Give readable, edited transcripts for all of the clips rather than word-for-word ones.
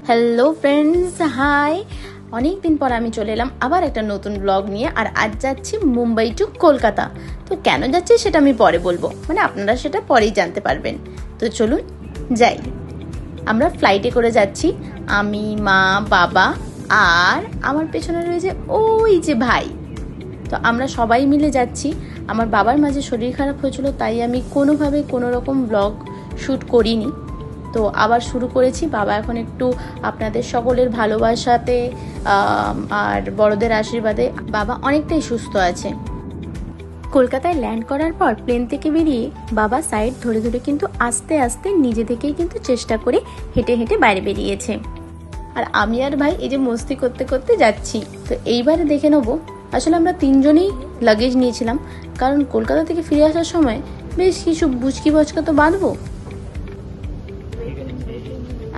Hello friends, high. অনেক দিন পর আমি চলে এলাম আবার একটা নতুন ব্লগ নিয়ে। আর আজ যাচ্ছি মুম্বাই টু কলকাতা। তো কেন যাচ্ছি সেটা আমি পরে বলবো, মানে আপনারা সেটা পরেই জানতে পারবেন। তো চলুন যাই। আমরা ফ্লাইটে করে যাচ্ছি, আমি, মা, বাবা আর আমার পেছনে রয়েছে ওই যে ভাই। তো আমরা সবাই মিলে যাচ্ছি। আমার বাবার মাঝে শরীর খারাপ হয়েছিল, তাই আমি কোনোভাবে কোনো রকম ব্লগ শ্যুট করিনি। তো আবার শুরু করেছি। বাবা এখন একটু আপনাদের সকলের ভালোবাসাতে আর বড়দের আশীর্বাদে বাবা অনেকটাই সুস্থ আছে। কলকাতায় ল্যান্ড করার পর প্লেন থেকে বেরিয়ে বাবা সাইড ধরে ধরে কিন্তু আস্তে আস্তে নিজে থেকেই কিন্তু চেষ্টা করে হেঁটে হেঁটে বাইরে বেরিয়েছে। আর আমি আর ভাই এই যে মস্তি করতে করতে যাচ্ছি। তো এইবারে দেখে নেবো, আসলে আমরা তিনজনেই লাগেজ নিয়েছিলাম, কারণ কলকাতা থেকে ফিরে আসার সময় বেশ কিছু বুচকি বচকা তো বাঁধবো।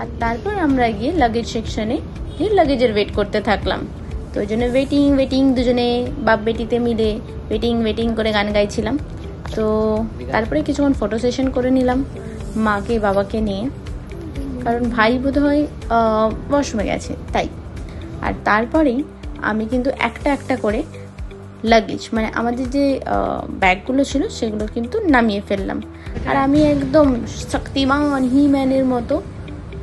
আর তারপর আমরা গিয়ে লাগেজ সেকশনে গিয়ে লাগেজের ওয়েট করতে থাকলাম। তো ওই জন্য ওয়েটিং দুজনে বাপ বেটিতে মিলে ওয়েটিং করে গান গাইছিলাম। তো তারপরে কিছুক্ষণ ফটো সেশন করে নিলাম মাকে বাবাকে নিয়ে, কারণ ভাই বোধহয় ওয়াশরুমে গেছে তাই। আর তারপরেই আমি কিন্তু একটা একটা করে লাগেজ, মানে আমাদের যে ব্যাগগুলো ছিল সেগুলো কিন্তু নামিয়ে ফেললাম। আর আমি একদম শক্তিমান হিম্যানের মতো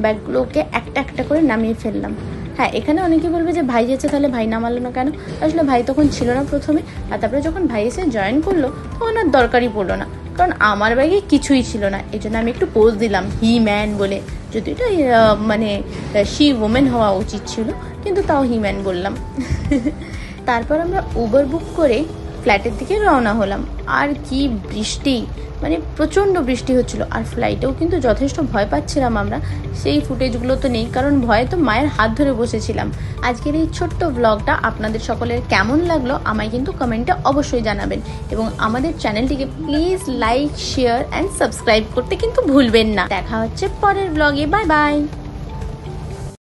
ব্যাগগুলোকে একটা একটা করে নামিয়ে ফেললাম। হ্যাঁ, এখানে অনেকে বলবে যে ভাই যেছে তাহলে ভাই নামালো না কেন। আসলে ভাই তখন ছিল না প্রথমে, আর তারপরে যখন ভাই এসে জয়েন করলো তখন আর দরকারই পড়লো না, কারণ আমার ব্যাগে কিছুই ছিল না। এই জন্য আমি একটু পোজ দিলাম হি ম্যান বলে, যদি এটা মানে শি ওমেন হওয়া উচিত ছিল, কিন্তু তাও হি ম্যান বললাম। তারপর আমরা উবার বুক করে ফ্ল্যাটের দিকে রওনা হলাম। আর কি বৃষ্টি, মানে প্রচণ্ড বৃষ্টি হচ্ছিল। আর ফ্লাইটেও কিন্তু যথেষ্ট ভয় পাচ্ছিলাম আমরা। সেই ফুটেজগুলো তো নেই, কারণ ভয়ে তো মায়ের হাত ধরে বসেছিলাম। আজকের এই ছোট্ট ব্লগটা আপনাদের সকলের কেমন লাগলো আমায় কিন্তু কমেন্টে অবশ্যই জানাবেন, এবং আমাদের চ্যানেলটিকে please like, share and subscribe করতে কিন্তু ভুলবেন না। দেখা হচ্ছে পরের ব্লগে। Bye bye.